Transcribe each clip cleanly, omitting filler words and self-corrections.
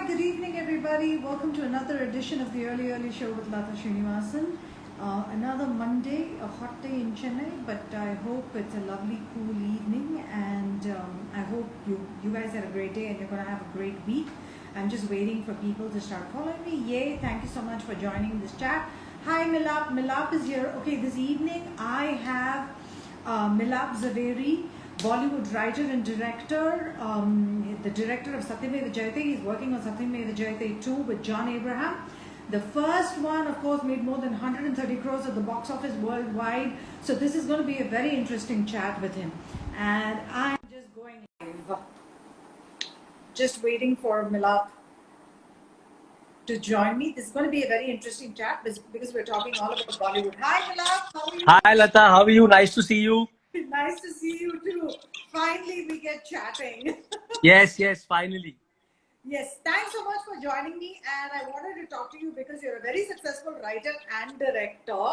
good evening, everybody. Welcome to another edition of the Early Show with Lata Srinivasan. Another Monday, a hot day in Chennai, but I hope it's a lovely, cool evening, and I hope you guys had a great day and you're going to have a great week. I'm just waiting for people to start following me. Yay! Thank you so much for joining this chat. Hi, Milap. Milap is here. Okay, this evening I have Milap Zaveri, Bollywood writer and director, the director of Satyameva Jayate. He's working on Satyameva Jayate 2 with John Abraham. The first one, of course, made more than 130 crores at the box office worldwide. So this is going to be a very interesting chat with him. And I'm just going live. Just waiting for Milap to join me. This is going to be a very interesting chat because we're talking all about Bollywood. Hi, Milap. How are you? Hi, Lata. How are you? Nice to see you. Nice to see you too. Finally, we get chatting. Yes, finally. Yes, thanks so much for joining me. And I wanted to talk to you because you're a very successful writer and director.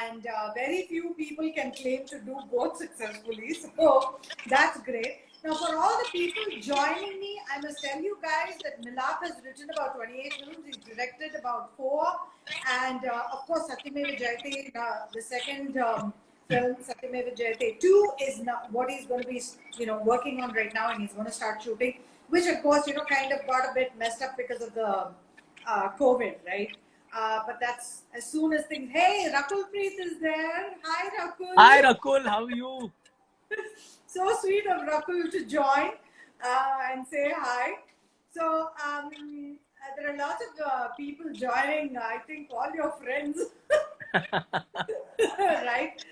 And very few people can claim to do both successfully. So that's great. Now, for all the people joining me, I must tell you guys that Milap has written about 28 films. He's directed about 4. And of course, Satyameva Jayate, the second film, Satyameva Jayate 2, is not what he's going to be, working on right now, and he's going to start shooting, which of course, kind of got a bit messed up because of the COVID, right? But that's as soon as things. Hey, Rakul Preet is there. Hi, Rakul. Hi, Rakul. How are you? So sweet of Rakul to join and say hi. So there are lots of people joining. I think all your friends, right?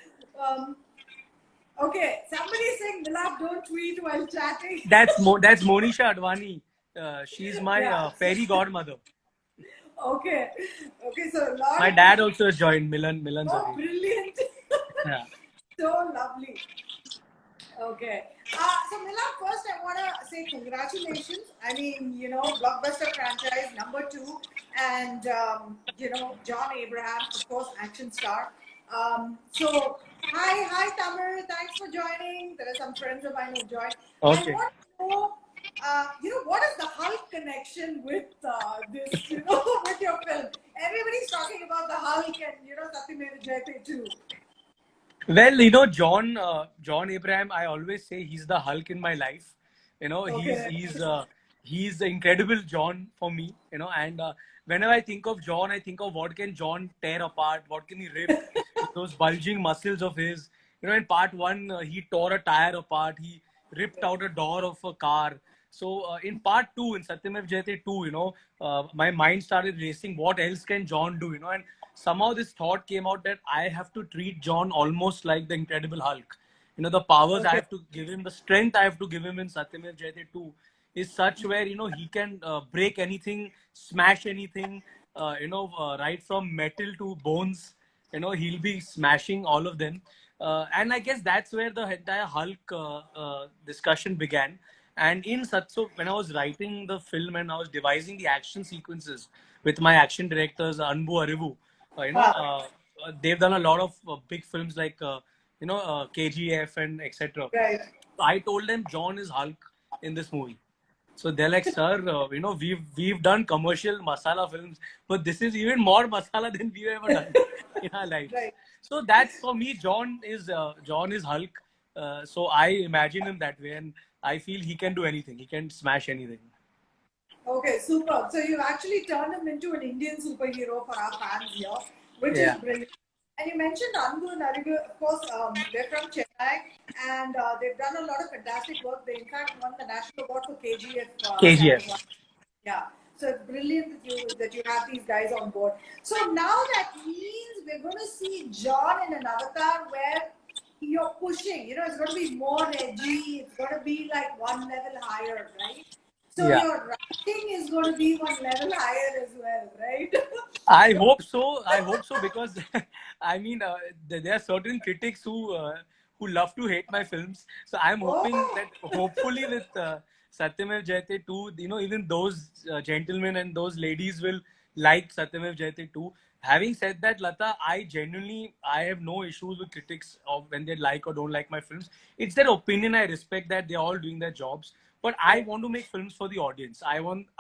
Okay, somebody's saying, Milap, don't tweet while chatting. That's Monisha Advani. She's my fairy godmother. Okay, so my dad also has joined. Milan. Oh, brilliant! Yeah. So lovely. Okay. So Milap, first I want to say congratulations. I mean, blockbuster franchise number 2, and John Abraham, of course, action star. So hi Tamir, thanks for joining. There are some friends of mine who joined. Okay. I want to know, what is the Hulk connection with this, with your film? Everybody's talking about the Hulk and Satyameva Jayate too. Well, John Abraham, I always say he's the Hulk in my life. Okay. He's the incredible John for me. And whenever I think of John, I think of what can John tear apart, what can he rip, those bulging muscles of his. In part 1, he tore a tire apart, he ripped out a door of a car. So in part 2, in Satyameva Jayate 2, my mind started racing. What else can John do? And somehow this thought came out that I have to treat John almost like the Incredible Hulk. The powers I have to give him, the strength I have to give him in Satyameva Jayate 2 is such where, he can break anything, smash anything, right from metal to bones. He'll be smashing all of them. And I guess that's where the entire Hulk discussion began. And in Satso, when I was writing the film and I was devising the action sequences with my action directors, Anbu Arivu, they've done a lot of big films like, KGF and etc. Right. So I told them John is Hulk in this movie. So they're like, sir, we've done commercial masala films, but this is even more masala than we've ever done in our lives. Right. So that's, for me, John is Hulk. So I imagine him that way, and I feel he can do anything. He can smash anything. Okay, super. So you've actually turned him into an Indian superhero for our fans here, which is brilliant. And you mentioned Anbu and Arivu, of course, they're from Chennai, and they've done a lot of fantastic work. They, in fact, won the national award for KGF. KGF. Yeah. So it's brilliant that you have these guys on board. So now that means we're going to see John in an avatar where you're pushing. It's going to be more edgy. It's going to be like one level higher, right? So your writing is going to be one level higher as well, right? I hope so. Because I mean, there are certain critics who love to hate my films. So I'm hoping that hopefully with Satyameva Jayate 2, even those gentlemen and those ladies will like Satyameva Jayate 2. Having said that, Lata, I have no issues with critics of when they like or don't like my films. It's their opinion. I respect that. They're all doing their jobs. But I want to make films for the audience. I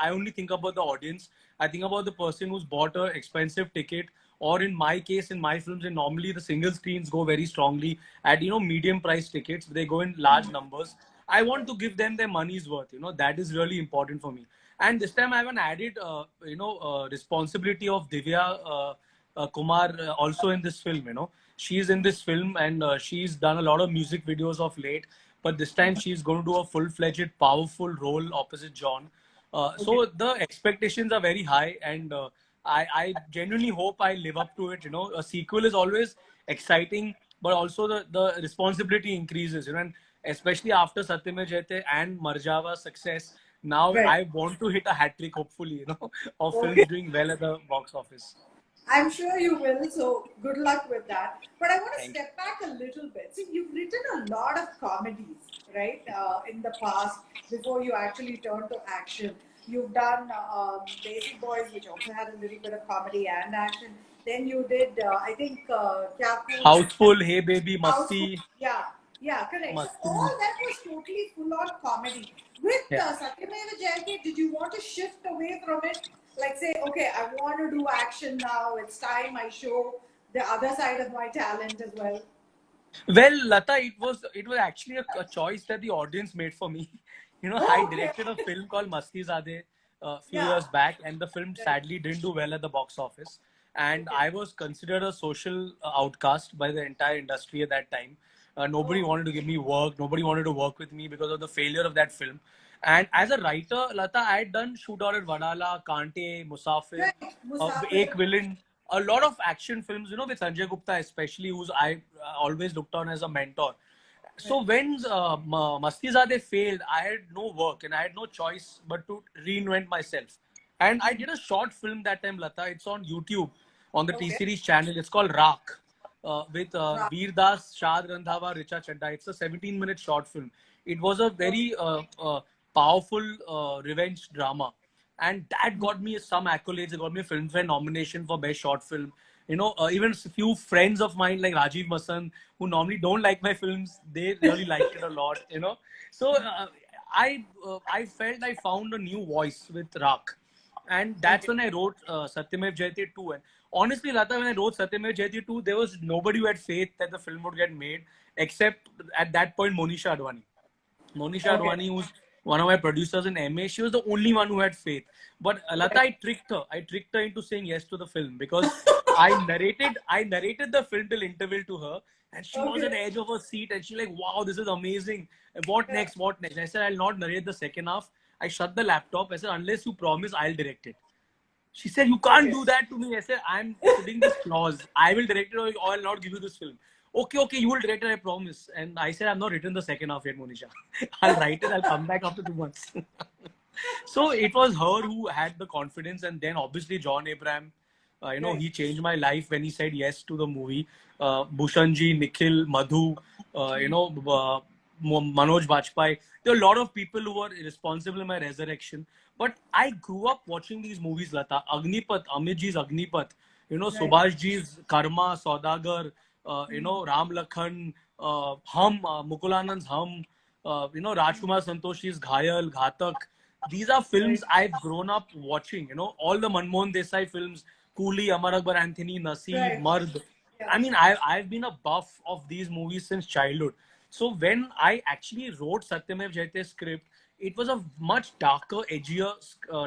only think about the audience. I think about the person who's bought a expensive ticket, or in my case, in my films, and normally the single screens go very strongly at medium price tickets. They go in large numbers. I want to give them their money's worth. That is really important for me. And this time I have an added responsibility of Divya Kumar also in this film. She's in this film, and she's done a lot of music videos of late. But this time she's going to do a full-fledged, powerful role opposite John. So the expectations are very high, and I genuinely hope I live up to it. A sequel is always exciting, but also the responsibility increases. And especially after Satyam Jayate and Marjava's success, now Right. I want to hit a hat trick, hopefully, of Okay. films doing well at the box office. I'm sure you will, so good luck with that. But I want to Thank you. step back a little bit. See, you've written a lot of comedies, right, in the past before you actually turned to action. You've done Basic Boys, which also had a little bit of comedy and action. Then you did, I think, Kya Cool, Houseful, Hey Baby, Houseful. Masti, Yeah, yeah, correct. So Masti. all that was totally full on comedy. With Yeah. Satyameva Jayate, did you want to shift away from it? Like say, okay, I want to do action now. It's time I show the other side of my talent as well. Well, Lata, it was actually a choice that the audience made for me. I Oh, okay. directed a film called Masti Zade a few Yeah. years back, and the film Right. sadly didn't do well at the box office. And Okay. I was considered a social outcast by the entire industry at that time. Nobody Oh, wanted to give me work. Nobody wanted to work with me because of the failure of that film. And as a writer, Lata, I had done Shootout at Vadala, Kante, Musafir, right. Musafir. Ek Villain, a lot of action films, with Sanjay Gupta especially, who's I always looked on as a mentor. So Right. when Mastizade failed, I had no work and I had no choice but to reinvent myself. And I did a short film that time, Lata. It's on YouTube on the T Okay. Series channel. It's called Raak with Right. Veer Das, Shad Randhawa, Richa Chadda. It's a 17-minute short film. It was a very powerful revenge drama, and that got me some accolades. It got me a Filmfare nomination for best short film. Even a few friends of mine like Rajiv Masan, who normally don't like my films, they really liked it a lot. So I felt I found a new voice with Rak, and that's Okay. when I wrote Satyamev Jayate 2. And honestly, Lata, when I wrote Satyamev Jayate 2, there was nobody who had faith that the film would get made, except at that point Monisha Advani. Monisha Okay. Advani, who's one of my producers in MA, she was the only one who had faith. But Lata, Right. I tricked her. I tricked her into saying yes to the film because I narrated the film till interval to her, and she was on Okay. the edge of her seat, and she like, wow, this is amazing. What Yeah. next? What next? I said, I'll not narrate the second half. I shut the laptop. I said, unless you promise, I'll direct it. She said, you can't Okay. do that to me. I said, I'm putting this clause. I will direct it or I'll not give you this film. Okay, okay, you will direct it, I promise. And I said, I've not written the second half yet, Monisha. I'll write it, I'll come back after 2 months. So it was her who had the confidence. And then obviously John Abraham, Right. he changed my life when he said yes to the movie. Bhushanji, Nikhil, Madhu, Manoj Bajpayee. There are a lot of people who were responsible in my resurrection. But I grew up watching these movies, Lata. Agnipath, Amit ji's Agnipath, Right. Subhash ji's Karma, Saudagar, Ram Lakhan, Hum, Mukulanand's Hum, Rajkumar Santoshi's Ghayal, Ghatak. These are films Right. I've grown up watching. All the Manmohan Desai films, Coolie, Amar Akbar Anthony, Naseeb, Right. Mard. Yeah. I mean, I've been a buff of these movies since childhood. So when I actually wrote Satyamev Jayate's script, it was a much darker, edgier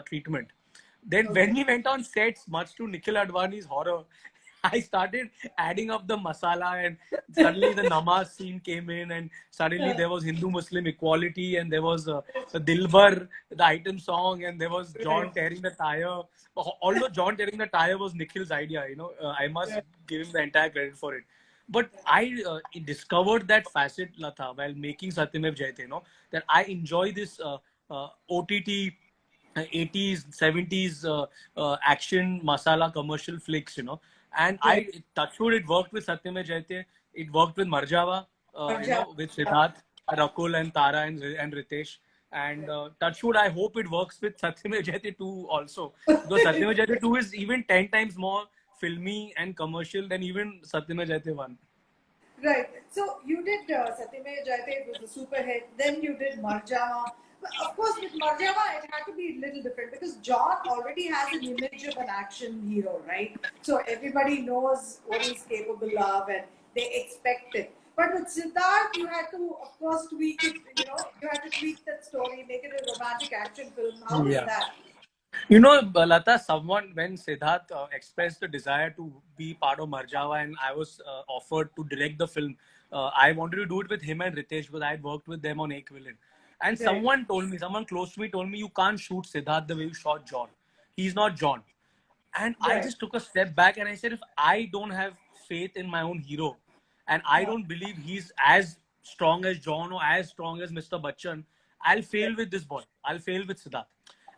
treatment. Then Okay. when we went on sets, much to Nikhil Advani's horror, I started adding up the masala, and suddenly the namaz scene came in, and suddenly Yeah. there was Hindu-Muslim equality, and there was the Dilbar, the item song, and there was John Right. tearing the tire. Although John tearing the tire was Nikhil's idea, I must Right. give him the entire credit for it. But I discovered that facet, Latha, while making Satyamev Jayate, that I enjoy this OTT 80s, 70s action masala commercial flicks, And Right. I touchwood, it worked with Satyamay Jayate, it worked with Marjava, Punjab. with Siddharth, Rakul and Tara and Ritesh. And touchwood, I hope it works with Satyamay Jayate 2 also. Because Satyamay Jayate 2 is even 10 times more filmy and commercial than even Satyamay Jayate 1. Right. So you did Satyamaya Jayate, it was a super hit. Then you did Marjama. of course, with Marjava, it had to be a little different because John already has an image of an action hero, right? So everybody knows what he's capable of and they expect it. But with Siddharth, you had to, of course, tweak it. You know, you had to tweak that story, make it a romantic action film. How was Yeah. that? You know, Lata, someone, when Siddharth expressed the desire to be part of Marjava and I was offered to direct the film, I wanted to do it with him and Ritesh because I had worked with them on Ek Villain. And Right. someone told me, someone close to me told me, you can't shoot Siddharth the way you shot John. He's not John. And I Right. just took a step back and I said, if I don't have faith in my own hero and I don't believe he's as strong as John or as strong as Mr. Bachchan, I'll fail with this boy. I'll fail with Siddharth.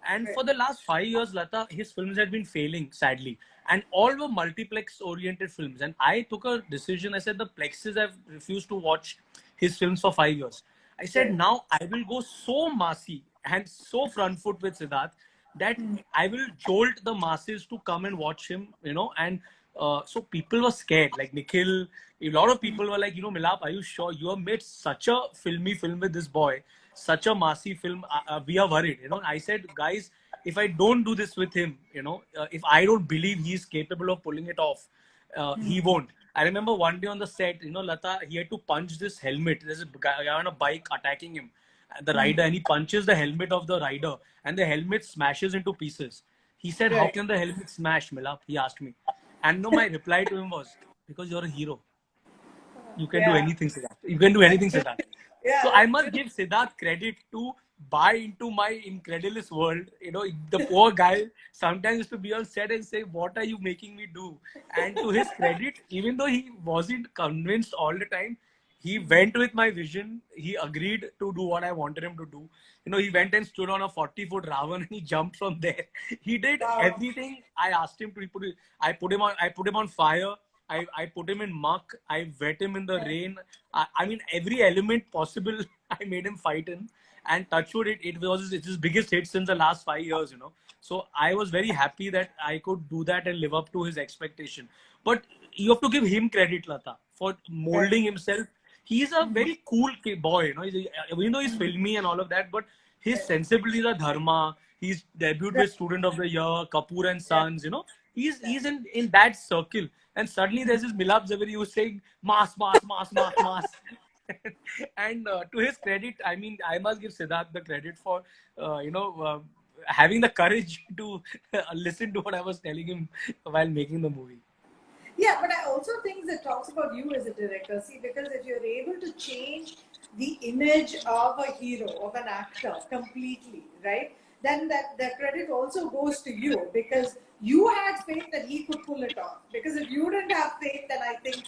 And Right. for the last 5 years, Lata, his films had been failing, sadly. And all were multiplex oriented films. And I took a decision. I said, the plexes have refused to watch his films for 5 years. I said, Right. now I will go so massy and so front foot with Siddharth that I will jolt the masses to come and watch him, and so people were scared. Like Nikhil, a lot of people were like, Milap, are you sure you have made such a filmy film with this boy, such a massy film? We are worried, I said, guys, if I don't do this with him, if I don't believe he's capable of pulling it off, he won't. I remember one day on the set, Lata, he had to punch this helmet. There's a guy on a bike attacking him, the rider, and he punches the helmet of the rider, and the helmet smashes into pieces. He said, how Right. can the helmet smash, Milap? He asked me. And no, my reply to him was, because you're a hero. You can do Yeah. anything, Siddharth. You can do anything, Siddharth. Yeah, So I that's must beautiful. give Siddharth credit to buy into my incredulous world. The poor guy sometimes used to be on set and say, what are you making me do? And to his credit, even though he wasn't convinced all the time, he went with my vision. He agreed to do what I wanted him to do. He went and stood on a 40-foot Ravan and he jumped from there. He did Wow. everything I asked him to. I put him on fire. I put him in muck. I wet him in the rain. I mean, every element possible, I made him fight in. And touchwood, it was his biggest hit since the last 5 years, So I was very happy that I could do that and live up to his expectation. But you have to give him credit, Lata, for Right. molding himself. He's a very cool boy, even though he's filmy and all of that, but his sensibilities are dharma. He's debuted Right. with Student of the Year, Kapoor and Yeah. Sons, He's Yeah. he's in that circle. And suddenly there's this Milap Zaveri who's saying mass, mass, mass, mass, mass. And to his credit, I mean, I must give Siddharth the credit for, having the courage to listen to what I was telling him while making the movie. Yeah, but I also think that talks about you as a director. See, because if you're able to change the image of a hero, of an actor completely, right? Then that the credit also goes to you because you had faith that he could pull it off. Because if you didn't have faith, then I think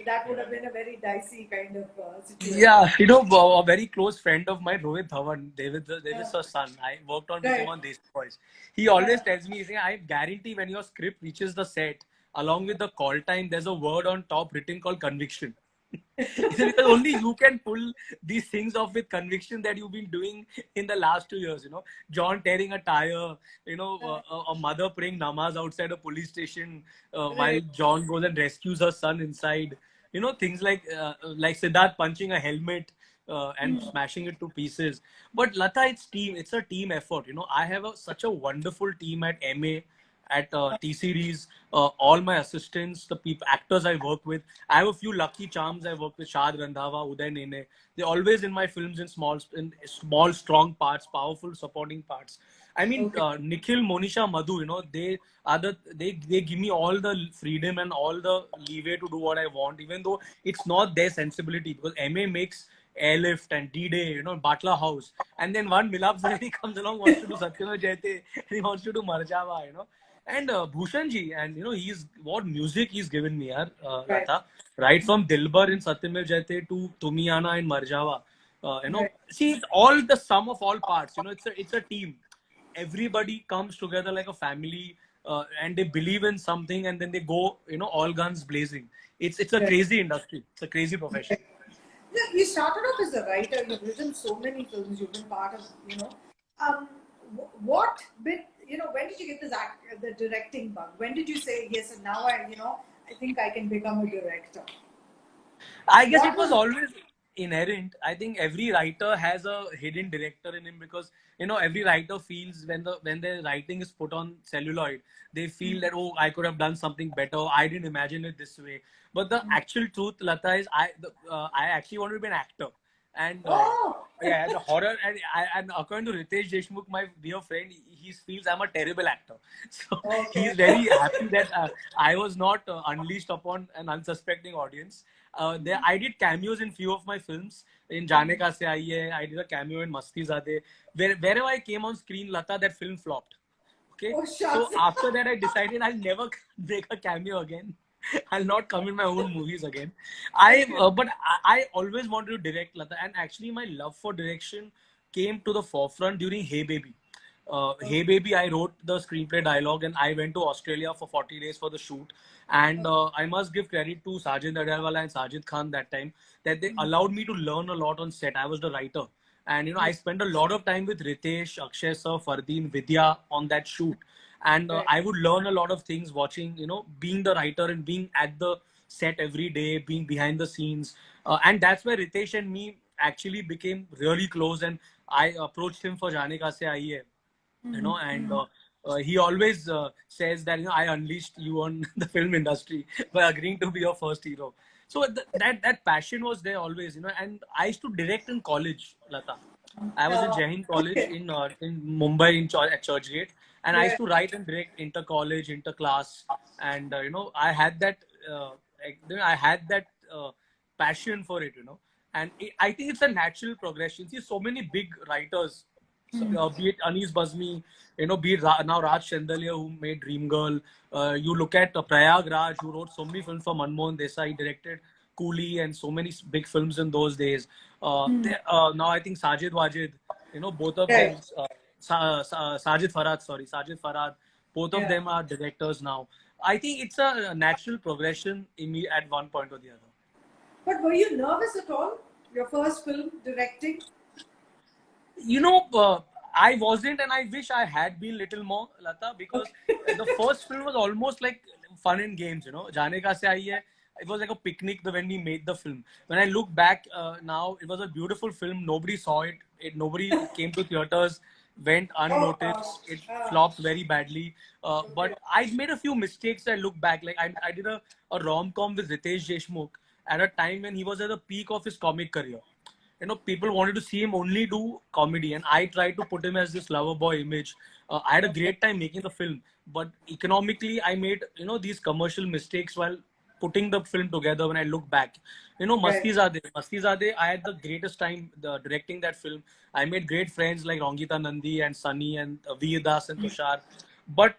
that would have been a very dicey kind of situation. Yeah, a very close friend of mine, Rohit Dhawan, David's son. I worked on with him Right. on Desi Boys. He always tells me, I guarantee when your script reaches the set, along with the call time, there's a word on top written called conviction. He said, because only you can pull these things off with conviction that you've been doing in the last 2 years. John tearing a tire, a mother praying namaz outside a police station while Right. John goes and rescues her son inside. Things like Siddharth punching a helmet and smashing it to pieces. But Lata, it's a team effort. I have such a wonderful team at MA, at T Series, all my assistants, the people, actors I work with. I have a few lucky charms. I work with Shad Randhawa, Uday Nene. They're always in my films in small, strong parts, powerful supporting parts. I mean, Okay. Nikhil, Monisha, Madhu, they give me all the freedom and all the leeway to do what I want, even though it's not their sensibility because MA makes Airlift and D-Day, Batla House. And then one Milap Zaveri comes along, wants to do Satyam Jayate, and he wants to do Marjava. And Bhushan ji, and he's what music he's given me, Right. Lata. Right from Dilbar in Satyamev Jayate to Tumiyana in Marjava. Right. See, it's all the sum of all parts. It's a team. Everybody comes together like a family, and they believe in something, and then they go, all guns blazing. It's a Right. crazy industry. It's a crazy profession. Yeah, you started off as a writer. You've written so many films. You've been part of, what bit, when did you get the directing bug? When did you say yes? And now I think I can become a director. I guess What it was was? always inherent. I think every writer has a hidden director in him, because every writer feels when their writing is put on celluloid, they feel that, oh, I could have done something better. I didn't imagine it this way. But the actual truth, Lata, is I actually wanted to be an actor, and Oh, yeah, the horror, and according to Ritesh Deshmukh, my dear friend, he feels I'm a terrible actor. So okay. he's very happy that I was not unleashed upon an unsuspecting audience. I did cameos in few of my films. In Jaane Ka Se Aiye, I did a cameo in Masti Zade. Wherever I came on screen, Lata, that film flopped. Okay, Oh, so shucks. after that, I decided I'll never make a cameo again. I'll not come in my own movies again. Okay. But I always wanted to direct, Lata, and actually my love for direction came to the forefront during Hey Baby. Hey Baby, I wrote the screenplay dialogue, and I went to Australia for 40 days for the shoot. And I must give credit to Sajid Agarwal and Sajid Khan that time, that they allowed me to learn a lot on set. I was the writer. And I spent a lot of time with Ritesh, Akshay sir, Fardeen, Vidya on that shoot. And Right. I would learn a lot of things watching, being the writer and being at the set every day, being behind the scenes. And that's where Ritesh and me actually became really close. And I approached him for Jaane Ka Se Aiye, and he always says that, I unleashed you on the film industry by agreeing to be your first hero. So that passion was there always, and I used to direct in college, Lata. I was in Jai Hind College Okay. in Mumbai at Churchgate, and I used Right. to write and direct inter college, inter class, and I had that I had that passion for it, and I think it's a natural progression. See, so many big writers, so, be it Anis Bazmi, be it now Raj Chandaliya, who made Dream Girl. You look at Prayag Raj, who wrote so many films for Manmohan Desai, directed Coolie and so many big films in those days. Now I think Sajid Wajid, both of them, Right. Sajid Farad, sorry, Sajid Farad, both of Yeah. them are directors now. I think it's a natural progression in me at one point or the other. But were you nervous at all? Your first film directing? I wasn't, and I wish I had been little more, Lata, because Okay. the first film was almost like fun and games. Jaane Ka Se Aiye, it was like a picnic when we made the film. When I look back now, it was a beautiful film. Nobody saw it. Nobody came to theaters, went Oh, unnoticed. It flopped very badly. okay. But I made a few mistakes. I look back, like I did a rom com with Ritesh Deshmukh at a time when he was at the peak of his comic career. People wanted to see him only do comedy, and I tried to put him as this lover boy image. I had a great time making the film, but economically, I made these commercial mistakes while putting the film together. When I look back, Right. Masti Zade, I had the greatest time directing that film. I made great friends like Rongita Nandi and Sunny and Veer Das and Tushar, but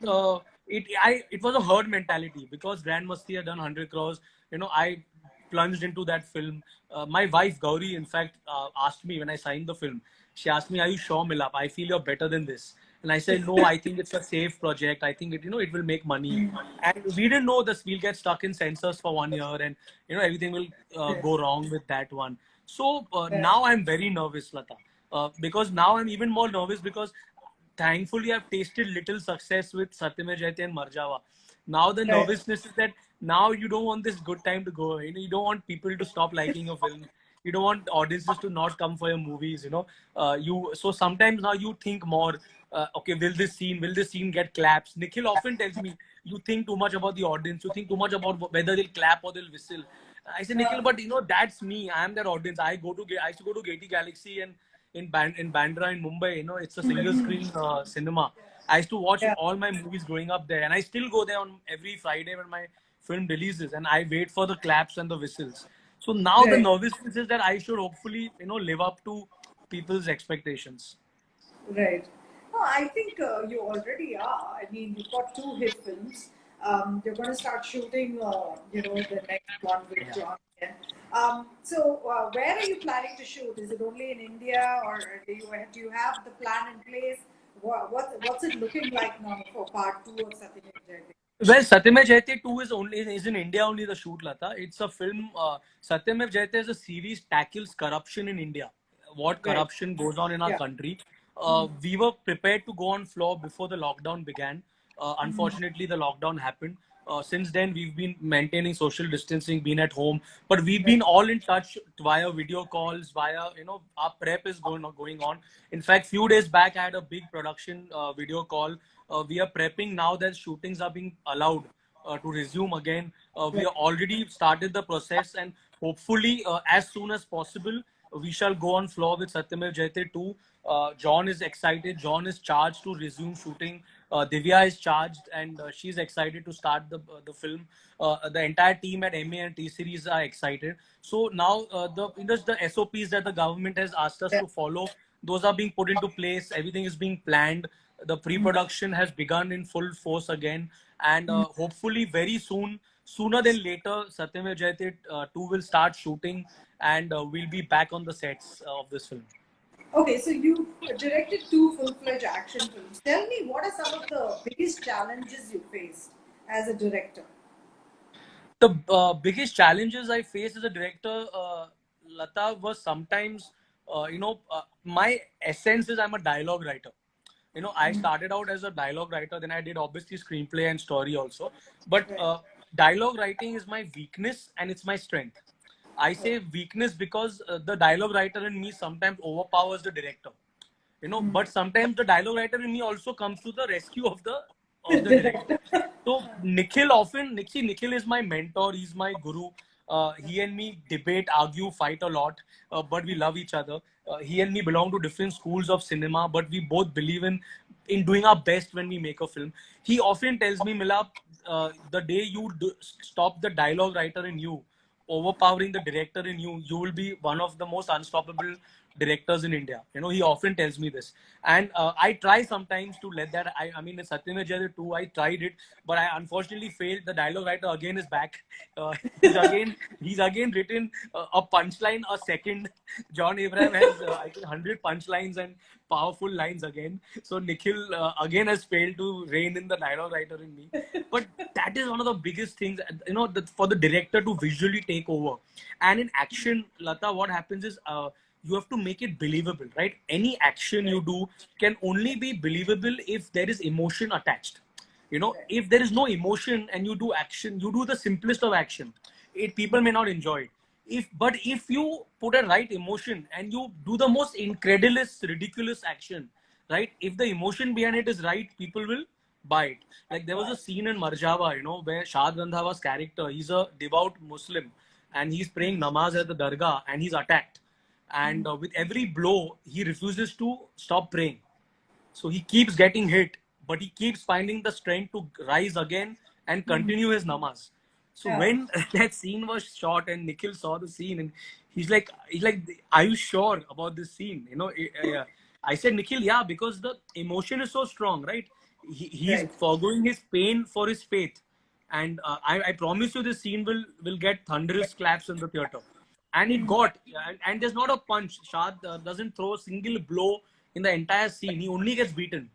it was a herd mentality because Grand Masti had done 100 crores. I plunged into that film. My wife Gauri, in fact, asked me when I signed the film. She asked me, "Are you sure, Milap? I feel you're better than this." And I said, "No, I think it's a safe project. I think it will make money." And we didn't know this. We'll get stuck in censors for 1 year, and everything will Yes. go wrong with that one. So Right. now I'm very nervous, Lata, because now I'm even more nervous because thankfully I've tasted little success with Satyamay Jayate and Marjava. Now the Right. nervousness is that now you don't want this good time to go. You don't want people to stop liking your film. You don't want audiences to not come for your movies. So sometimes now you think more. Okay, will this scene get claps? Nikhil often tells me, you think too much about the audience. You think too much about whether they'll clap or they'll whistle. I say, Nikhil, but that's me. I am that audience. I used to go to Gaiety Galaxy and in Bandra in Mumbai. It's a single screen cinema. I used to watch Yeah. all my movies growing up there, and I still go there on every Friday when my film releases, and I wait for the claps and the whistles. So now the Right. nervousness is that I should hopefully live up to people's expectations. Right. No, I think you already are. I mean, you've got two hit films. You're going to start shooting, the next one with Yeah. John. Again. So, where are you planning to shoot? Is it only in India, or do you have the plan in place? What's it looking like now for part two of Satyam Jayate? Well, Satyamev Jayate 2 is in India only, the shoot, Lata. It's a film. Satyamev Jayate is a series tackles corruption in India. What Right. corruption goes on in our Yeah. country. We were prepared to go on floor before the lockdown began. Unfortunately, the lockdown happened. Since then, we've been maintaining social distancing, been at home, but we've been all in touch via video calls, via, our prep is going on. In fact, few days back, I had a big production video call. We are prepping now that shootings are being allowed to resume again. We have already started the process, and hopefully, as soon as possible, we shall go on floor with Satyamev Jayate 2. John is excited. John is charged to resume shooting. Divya is charged, and she's excited to start the film. The entire team at MA and T Series are excited. So now the SOPs that the government has asked us to follow, those are being put into place. Everything is being planned. The pre-production has begun in full force again, and hopefully very soon, sooner than later, Satyamev Jayate 2 will start shooting, and we'll be back on the sets of this film. Okay, so you directed 2 full-fledged action films. Tell me, what are some of the biggest challenges you faced as a director? The biggest challenges I faced as a director, Lata, was sometimes, my essence is I'm a dialogue writer. I started out as a dialogue writer, then I did obviously screenplay and story also. But dialogue writing is my weakness and it's my strength. I say weakness because the dialogue writer in me sometimes overpowers the director. But sometimes the dialogue writer in me also comes to the rescue of the director. So Nikhil is my mentor. He's my guru. He and me debate, argue, fight a lot, but we love each other. He and me belong to different schools of cinema, but we both believe in doing our best when we make a film. He often tells me, Milap, the day you stop the dialogue writer in you, overpowering the director in you, you will be one of the most unstoppable directors in India. He often tells me this. And I try sometimes to let that, I mean, in Satyamev Jayate 2, I tried it, but I unfortunately failed. The dialogue writer again is back. He's again written a punchline a second. John Abraham has, I think, 100 punchlines and powerful lines again. So Nikhil again has failed to rein in the dialogue writer in me. But that is one of the biggest things, for the director to visually take over. And in action, Lata, what happens is, you have to make it believable, right? Any action you do can only be believable if there is emotion attached. If there is no emotion and you do action, you do the simplest of action. People may not enjoy it. But if you put a right emotion and you do the most incredulous, ridiculous action, right? If the emotion behind it is right, people will buy it. Like there was a scene in Marjava, where Shad Randhawa's character, he's a devout Muslim and he's praying namaz at the dargah and he's attacked. And with every blow, he refuses to stop praying. So he keeps getting hit, but he keeps finding the strength to rise again and continue his namaz. So when that scene was shot and Nikhil saw the scene, and he's like, are you sure about this scene? I said, Nikhil, yeah, because the emotion is so strong, right? He's forgoing his pain for his faith. And I promise you this scene will get thunderous claps in the theater. And it got, and there's not a punch. Shad doesn't throw a single blow in the entire scene. He only gets beaten.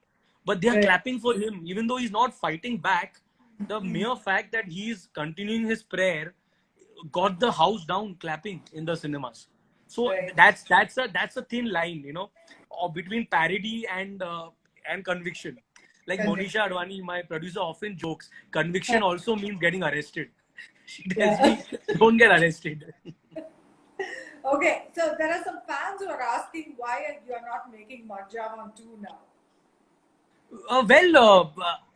But they are clapping for him, even though he's not fighting back. The mere fact that he's continuing his prayer got the house down clapping in the cinemas. So that's a thin line, between parody and conviction. Like Monisha Advani, my producer, often jokes, conviction also means getting arrested. She tells me, don't get arrested. Okay, so there are some fans who are asking why you are not making Marjava 2 now.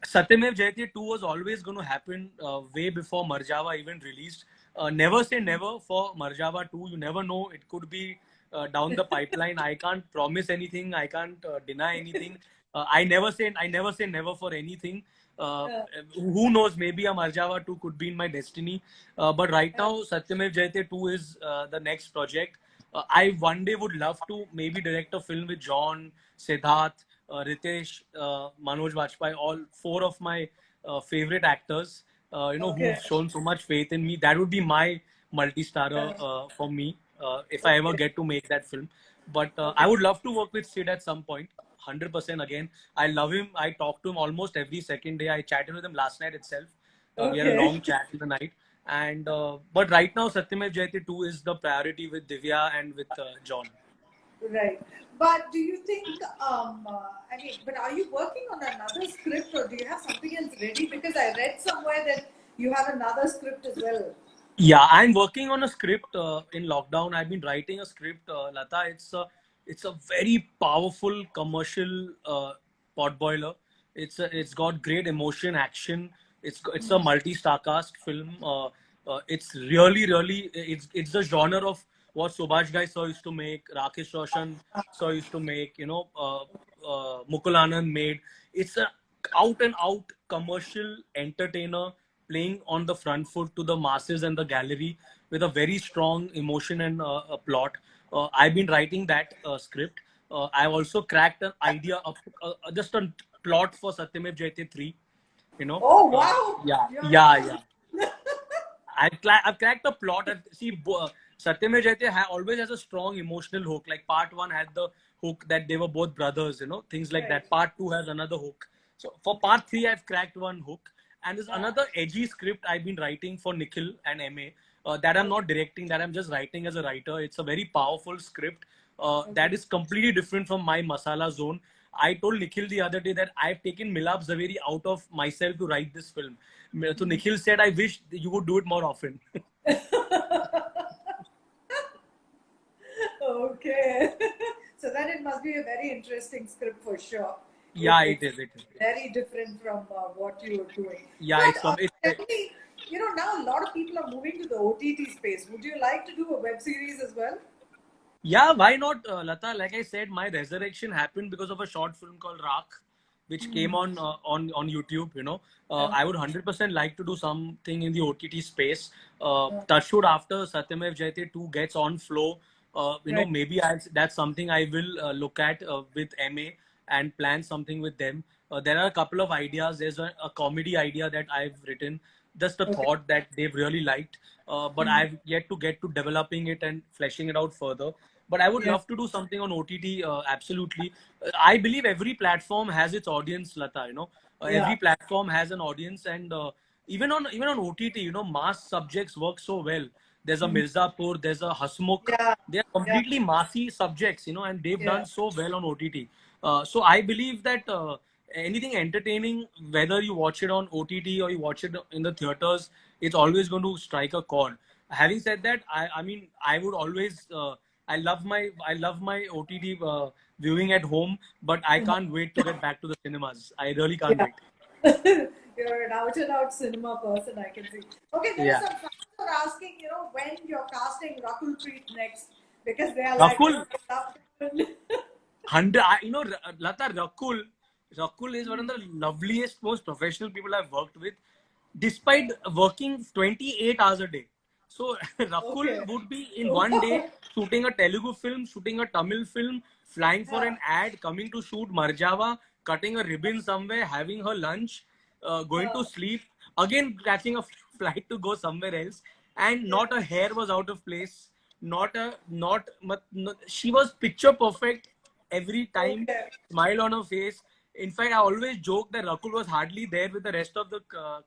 Satyamev Jayate 2 was always going to happen way before Marjava even released. Never say never for Marjava 2. You never know. It could be down the pipeline. I can't promise anything. I can't deny anything. I never say never for anything. Who knows? Maybe a Marjava 2 could be in my destiny. But right now, Satyamev Jayate 2 is the next project. I one day would love to maybe direct a film with John, Siddharth, Ritesh, Manoj Bajpayee, all 4 of my favorite actors, who've shown so much faith in me. That would be my multi-starrer for me if I ever get to make that film. But I would love to work with Sid at some point. 100% again. I love him. I talk to him almost every second day. I chatted with him last night itself. We had a long chat in the night. And but right now, Satyamev Jayate 2 is the priority with Divya and with John. Right. But do you think, but are you working on another script or do you have something else ready? Because I read somewhere that you have another script as well. Yeah, I'm working on a script in lockdown. I've been writing a script, Lata. It's a very powerful commercial pot boiler. It's got great emotion, action. It's a multi-star cast film. It's really it's the genre of what Subhash Ghai sir used to make, Rakesh Roshan sir used to make. Mukul Anand made. It's a out and out commercial entertainer playing on the front foot to the masses and the gallery with a very strong emotion and a plot. I've been writing that script. I've also cracked an idea of just a plot for Satyamev Jayate 3. You know, Oh wow! yeah, You're yeah. I've cracked the plot. See, Satyamay Jayate always has a strong emotional hook. Like part one had the hook that they were both brothers, things like right. that. Part two has another hook. So for part three, I've cracked one hook. And there's another edgy script I've been writing for Nikhil and MA that I'm not directing, that I'm just writing as a writer. It's a very powerful script that is completely different from my masala zone. I told Nikhil the other day that I've taken Milap Zaveri out of myself to write this film. So Nikhil said, I wish you would do it more often. Okay. So then it must be a very interesting script for sure. Yeah, it is. Very different from what you were doing. Yeah, But tell me, now a lot of people are moving to the OTT space. Would you like to do a web series as well? Yeah, why not, Lata? Like I said, my resurrection happened because of a short film called Rak, which came on YouTube. I would 100% like to do something in the OTT space. Touchwood after Satyamev Jayate 2 gets on flow. Right. Maybe that's something I will look at with MA and plan something with them. There are a couple of ideas. There's a comedy idea that I've written. Just a Okay. thought that they've really liked, but I've yet to get to developing it and fleshing it out further. But I would Yeah. love to do something on OTT. Absolutely, I believe every platform has its audience, Lata. Yeah. Every platform has an audience, and even on OTT, mass subjects work so well. There's a Mirzapur, there's a Hasmukh. Yeah. They're Yeah. completely massy subjects, and they've Yeah. done so well on OTT. So I believe that anything entertaining, whether you watch it on OTT or you watch it in the theaters, it's always going to strike a chord. Having said that, I mean, I would always, I love my OTT viewing at home, but I can't wait to get back to the cinemas. I really can't Yeah. wait. You're an out and out cinema person, I can see. Okay, there are Yeah. some fans who are asking, when you're casting Rakul Preet next, because they are like, Rakul, they love Rakul. 100, Lata, Rakul is one of the loveliest, most professional people I've worked with, despite working 28 hours a day. So Okay. Rakul would be in one day shooting a Telugu film, shooting a Tamil film, flying for an ad, coming to shoot Marjava, cutting a ribbon somewhere, having her lunch, going to sleep, again catching a flight to go somewhere else, and not a hair was out of place. She was picture perfect every time, Okay. smile on her face. In fact, I always joke that Rakul was hardly there with the rest of the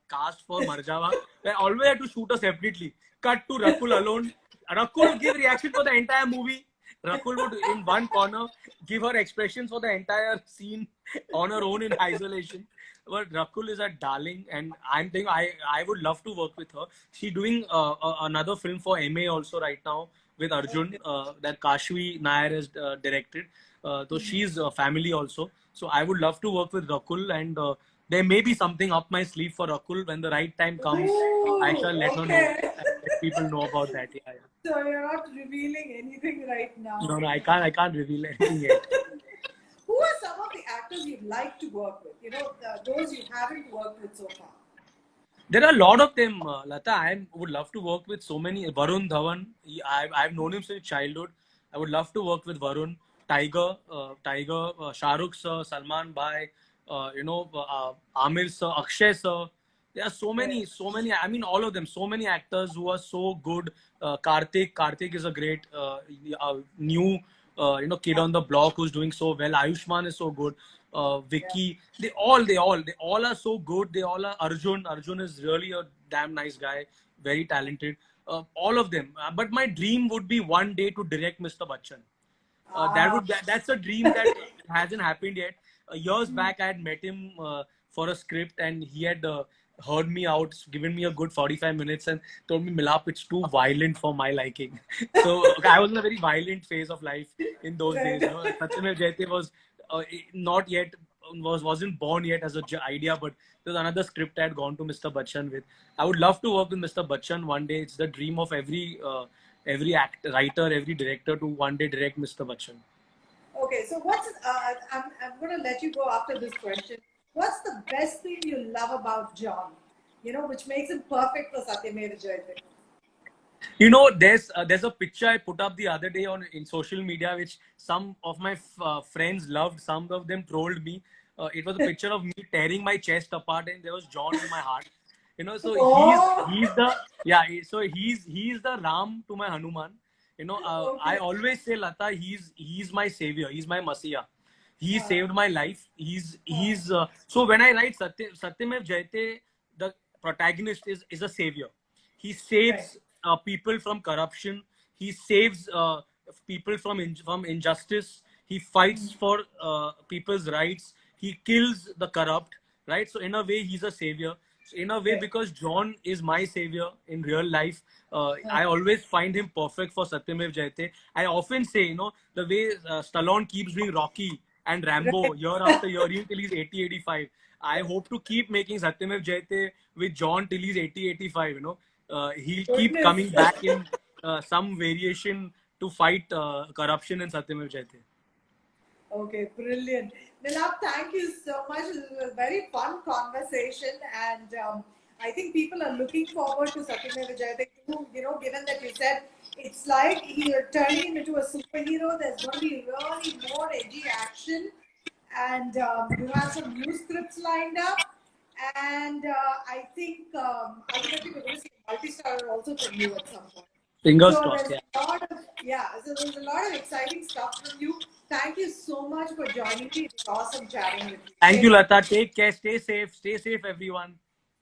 cast for Marjava. I always had to shoot her separately. Cut to Rakul alone. Rakul would give reaction for the entire movie. Rakul would, in one corner, give her expressions for the entire scene on her own in isolation. But Rakul is a darling, and I'm thinking I would love to work with her. She's doing another film for MA also right now with Arjun that Kashvi Nair has directed. So she's a family also. So I would love to work with Rakul, and there may be something up my sleeve for Rakul. When the right time comes, I shall let her know. Okay. Let people know about that. Yeah. So you're not revealing anything right now. No, I can't. I can't reveal anything yet. Who are some of the actors you'd like to work with? Those you haven't worked with so far. There are a lot of them, Lata. I would love to work with so many. Varun Dhawan. I've known him since childhood. I would love to work with Varun. Tiger, Shah Rukh sir, Salman Bhai, Amir sir, Akshay sir. There are so many. I mean, all of them. So many actors who are so good. Karthik is a great new kid on the block who's doing so well. Ayushman is so good. Vicky, they all are so good. They all are. Arjun is really a damn nice guy, very talented. All of them. But my dream would be one day to direct Mr. Bachchan. That's a dream that hasn't happened yet. Years back, I had met him for a script, and he had heard me out, given me a good 45 minutes, and told me, Milap, it's too violent for my liking. So I was in a very violent phase of life in those days. Right. Satyamev Jayate was not yet wasn't born yet as a idea, but there's another script I had gone to Mr. Bachchan with. I would love to work with Mr. Bachchan one day. It's the dream of every writer, every director to one day direct Mr. Bachchan. Okay, so I'm going to let you go after this question. What's the best thing you love about John? Which makes him perfect for Satyamev Jayate? There's a picture I put up the other day in social media, which some of my friends loved. Some of them trolled me. It was a picture of me tearing my chest apart, and there was John in my heart. So Oh. he's the Ram to my Hanuman. Okay. I always say, Lata, he's my savior. He's my Messiah. He saved my life. So when I write Satyamev Jayate, the protagonist is a savior. He saves people from corruption. He saves people from injustice. He fights for people's rights. He kills the corrupt. Right. So in a way, he's a savior. So in a way, because John is my savior in real life, I always find him perfect for Satyamev Jayate. I often say, the way Stallone keeps doing Rocky and Rambo year after year till he's 80, 85. I hope to keep making Satyamev Jayate with John till he's 80, 85. He'll keep coming back in some variation to fight corruption in Satyamev Jayate. Okay, brilliant. Milap, thank you so much. This was a very fun conversation, and I think people are looking forward to Satyamev Jayate too. Given that you said it's like you're turning him into a superhero, there's going to be really more edgy action, and you have some new scripts lined up. And I think ultimately we're going to see a multi-star also from you at some point. Fingers So crossed. there's a lot of exciting stuff from you. Thank you so much for joining me. It was awesome chatting with you. Thank you, Lata. Take care. Stay safe. Stay safe, everyone.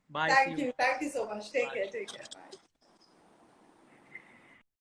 Bye. Thank you. Thank you so much. Take care. Bye.